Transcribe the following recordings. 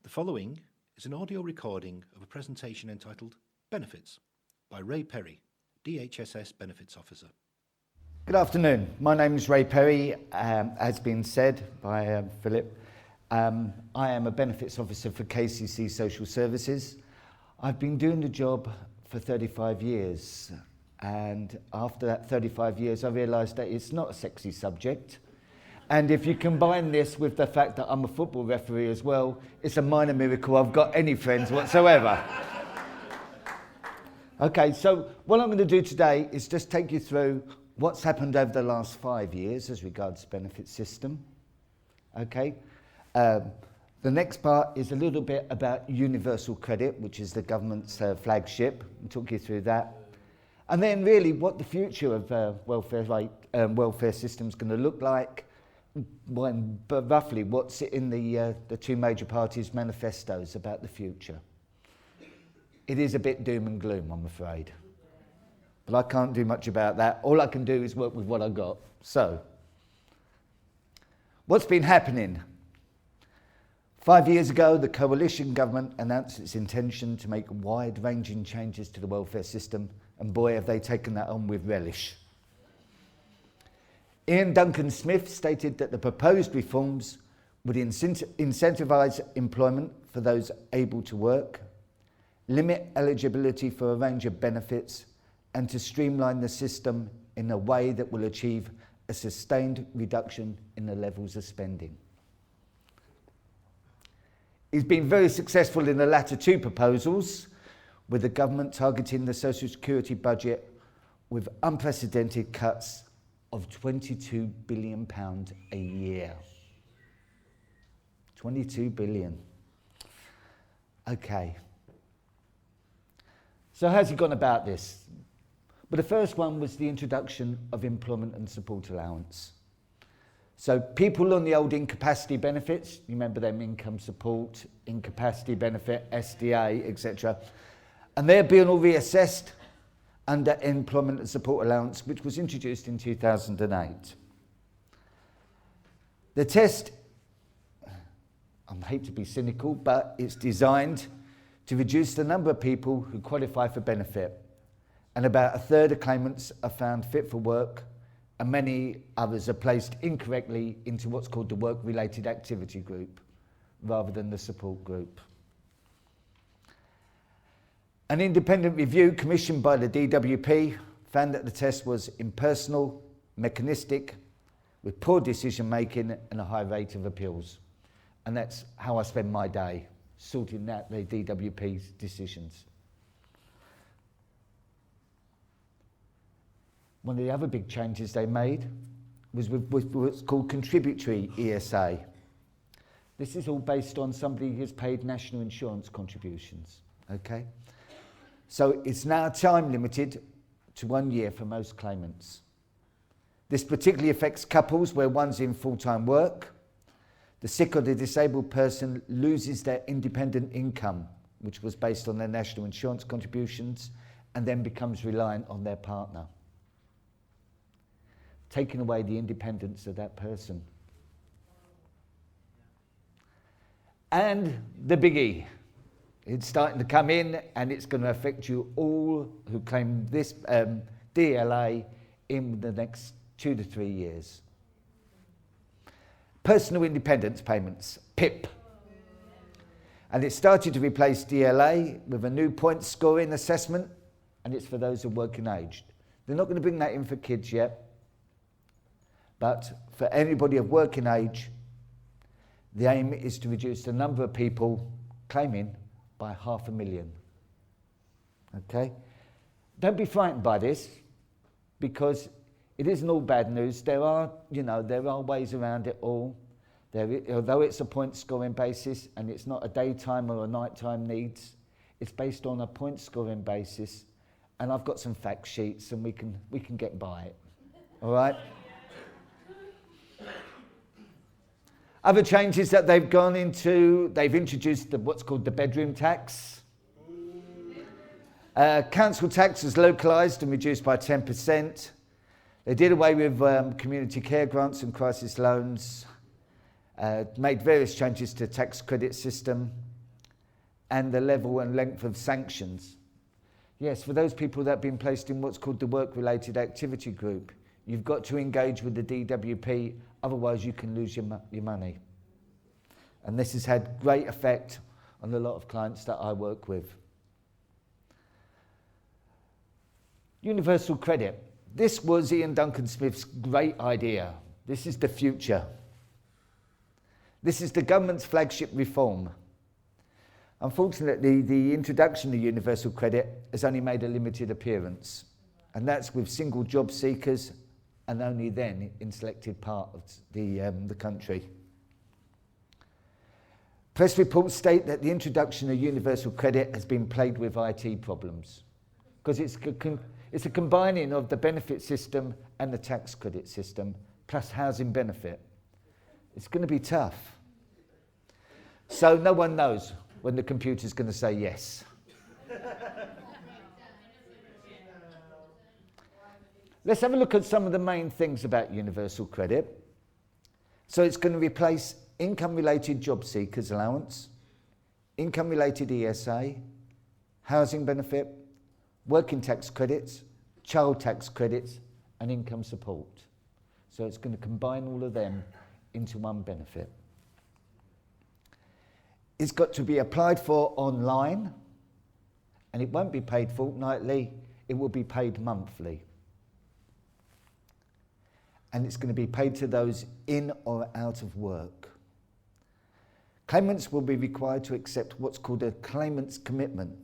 The following is an audio recording of a presentation entitled Benefits by Ray Perry, DHSS Benefits Officer. Good afternoon. My name is Ray Perry. As been said by Philip, I am a Benefits Officer for KCC Social Services. I've been doing the job for 35 years, and after that 35 years I realised that it's not a sexy subject. And if you combine this with the fact that I'm a football referee as well, it's a minor miracle I've got any friends whatsoever. Okay, so what I'm going to do today is just take you through what's happened over the last 5 years as regards benefit system. Okay, the next part is a little bit about universal credit, which is the government's flagship. I'll talk you through that. And then really what the future of welfare system is going to look like. But roughly what's in the two major parties' manifestos about the future. It is a bit doom and gloom, I'm afraid. But I can't do much about that. All I can do is work with what I got. So, what's been happening? 5 years ago, the coalition government announced its intention to make wide-ranging changes to the welfare system, and boy, have they taken that on with relish. Ian Duncan Smith stated that the proposed reforms would incentivise employment for those able to work, limit eligibility for a range of benefits, and to streamline the system in a way that will achieve a sustained reduction in the levels of spending. He's been very successful in the latter two proposals, with the government targeting the social security budget with unprecedented cuts of £22 billion a year. 22 billion. Okay. So how's he gone about this? Well, the first one was the introduction of employment and support allowance. So people on the old incapacity benefits, you remember them, income support, incapacity benefit, SDA, etc. And they're being all reassessed under employment and support allowance, which was introduced in 2008. The test, I hate to be cynical, but it's designed to reduce the number of people who qualify for benefit, and about a third of claimants are found fit for work, and many others are placed incorrectly into what's called the work-related activity group, rather than the support group. An independent review commissioned by the DWP found that the test was impersonal, mechanistic, with poor decision-making and a high rate of appeals. And that's how I spend my day, sorting out the DWP's decisions. One of the other big changes they made was with what's called contributory ESA. This is all based on somebody who's paid national insurance contributions, okay? So it's now time limited to 1 year for most claimants. This particularly affects couples where one's in full-time work. The sick or the disabled person loses their independent income, which was based on their national insurance contributions, and then becomes reliant on their partner, taking away the independence of that person. And the biggie. It's starting to come in, and it's going to affect you all who claim this DLA in the next 2 to 3 years. Personal independence payments, PIP. And it started to replace DLA with a new point scoring assessment, and it's for those of working age. They're not going to bring that in for kids yet, but for anybody of working age, the aim is to reduce the number of people claiming by 500,000. Okay? Don't be frightened by this, because it isn't all bad news. There are ways around it all. Although it's a point scoring basis and it's not a daytime or a nighttime needs, it's based on a point scoring basis, and I've got some fact sheets and we can get by it. All right? Other changes that they've gone into, they've introduced what's called the bedroom tax. Council tax was localised and reduced by 10%. They did away with community care grants and crisis loans, made various changes to the tax credit system, and the level and length of sanctions. Yes, for those people that have been placed in what's called the work-related activity group, you've got to engage with the DWP, otherwise you can lose your money. And this has had great effect on a lot of clients that I work with. Universal credit. This was Ian Duncan Smith's great idea. This is the future. This is the government's flagship reform. Unfortunately, the introduction of universal credit has only made a limited appearance, and that's with single job seekers, and only then in selected part of the country. Press reports state that the introduction of universal credit has been plagued with IT problems, because it's a combining of the benefit system and the tax credit system, plus housing benefit. It's going to be tough. So no one knows when the computer's going to say yes. Let's have a look at some of the main things about universal credit. So it's going to replace income-related job seekers allowance, income-related ESA, housing benefit, working tax credits, child tax credits, and income support. So it's going to combine all of them into one benefit. It's got to be applied for online, and it won't be paid fortnightly, it will be paid monthly. And it's going to be paid to those in or out of work. Claimants will be required to accept what's called a claimant's commitment.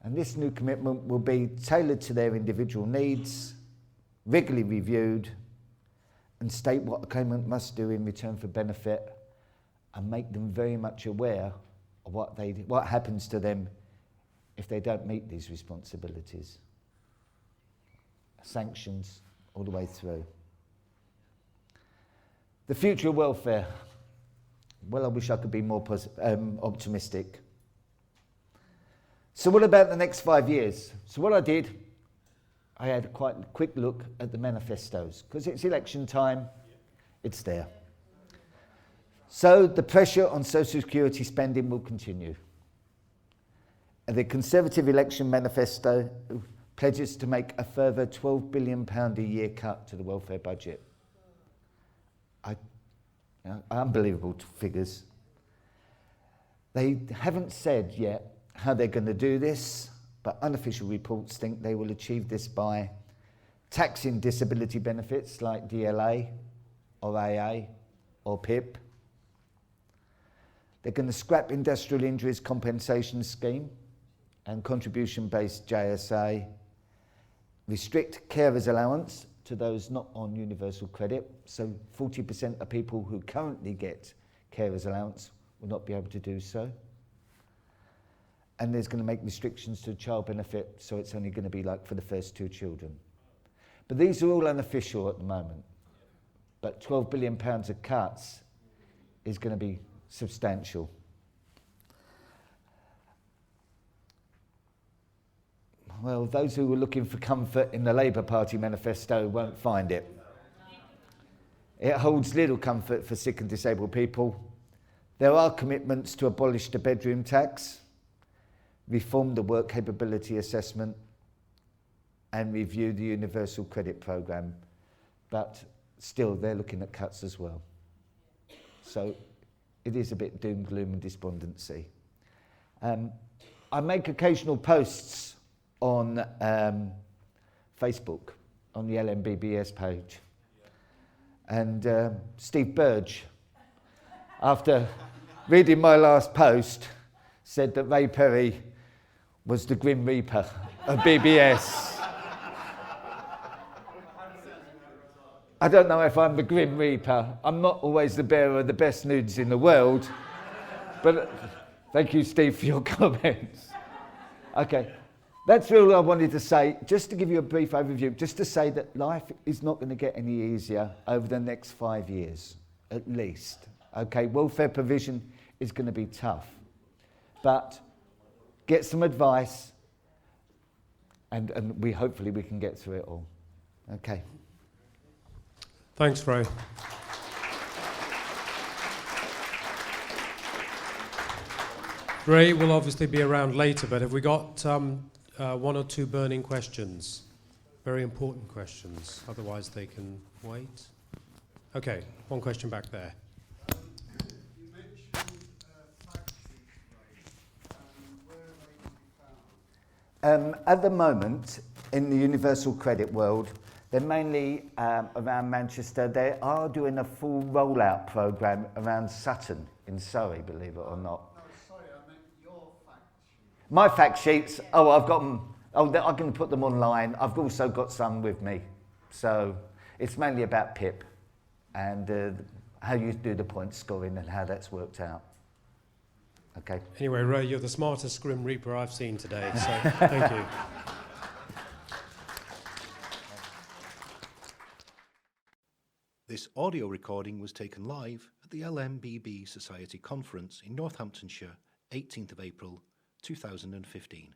And this new commitment will be tailored to their individual needs, regularly reviewed, and state what a claimant must do in return for benefit, and make them very much aware of what happens to them if they don't meet these responsibilities. Sanctions all the way through. The future of welfare. Well, I wish I could be more optimistic. So what about the next 5 years? So what I did, I had a quite quick look at the manifestos, because it's election time, it's there. So the pressure on social security spending will continue. And the Conservative election manifesto pledges to make a further £12 billion a year cut to the welfare budget. Unbelievable figures. They haven't said yet how they're going to do this, but unofficial reports think they will achieve this by taxing disability benefits like DLA or AA or PIP. They're going to scrap industrial injuries compensation scheme and contribution-based JSA, restrict carers allowance to those not on universal credit, so 40% of people who currently get carers allowance will not be able to do so. And there's going to make restrictions to child benefit, so it's only going to be like for the first 2 children. But these are all unofficial at the moment. But £12 billion of cuts is going to be substantial. Well, those who were looking for comfort in the Labour Party manifesto won't find it. It holds little comfort for sick and disabled people. There are commitments to abolish the bedroom tax, reform the work capability assessment, and review the universal credit programme. But still, they're looking at cuts as well. So it is a bit doom, gloom and despondency. I make occasional posts on Facebook, on the LMBBS page. And Steve Burge, after reading my last post, said that Ray Perry was the Grim Reaper of BBS. I don't know if I'm the Grim Reaper. I'm not always the bearer of the best news in the world. But thank you, Steve, for your comments. Okay, that's all I wanted to say. Just to give you a brief overview, just to say that life is not going to get any easier over the next 5 years, at least. Okay, welfare provision is going to be tough. But get some advice, and hopefully we can get through it all. Okay. Thanks, Ray. Ray will obviously be around later, but have we got one or two burning questions? Very important questions, otherwise they can wait. Okay, one question back there. You mentioned fact sheets, Ray. Where are they to be found? At the moment, in the universal credit world, they're mainly around Manchester. They are doing a full rollout programme around Sutton in Surrey, believe it or not. No, sorry, I meant your fact sheet. My fact sheets, I've got them. I can put them online. I've also got some with me. So it's mainly about PIP and how you do the point scoring and how that's worked out. Okay. Anyway, Ray, you're the smartest Grim Reaper I've seen today, so thank you. This audio recording was taken live at the LMBB Society Conference in Northamptonshire, 18th of April 2015.